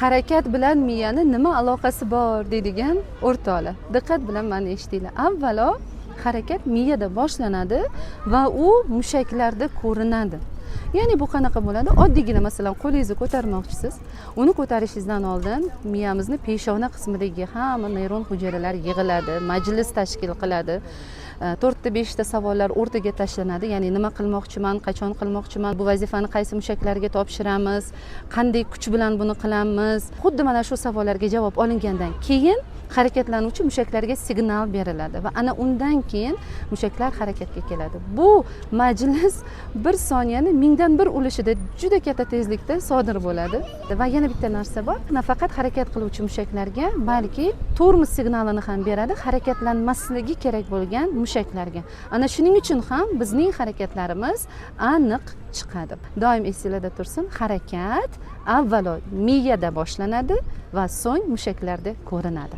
harakat bilan miyani nima aloqasi bor deydigan o'rtoqlar. Diqqat bilan meni eshitinglar. Avvalo harakat miyada boshlanadi va u mushaklarda ko'rinadi. Ya'ni bu qanaqa bo'ladi? Oddiygina masalan qo'lingizni ko'tarmoqchisiz. Uni ko'tarishingizdan oldin miyamizni peshona qismidagi hamma neyron hujayralar yig'iladi, majlis tashkil qiladi. 4-5 ta savollar o'rtaga tashlanadi. Ya'ni nima qilmoqchiman, qachon qilmoqchiman, bu vazifani qaysi mushaklarga topshiramiz, qanday kuch bilan buni qilamiz. Xuddi mana shu savollarga javob olingandan keyin harakatlanuvchi mushaklarga signal beriladi va ana undan keyin mushaklar harakatga keladi. Bu majlis 1 soniyani mingdan bir ulushida juda katta tezlikda sodir bo'ladi. Va yana bitta narsa bor. Nafaqat harakat qiluvchi mushaklarga, balki tormoz signalini ham beradi harakatlanmasligi kerak bo'lgan mushaklarga. Ana shuning uchun ham bizning harakatlarimiz aniq chiqadi. Doim esingizda tursin, harakat avvalo miyada boshlanadi va so'ng mushaklarda ko'rinadi.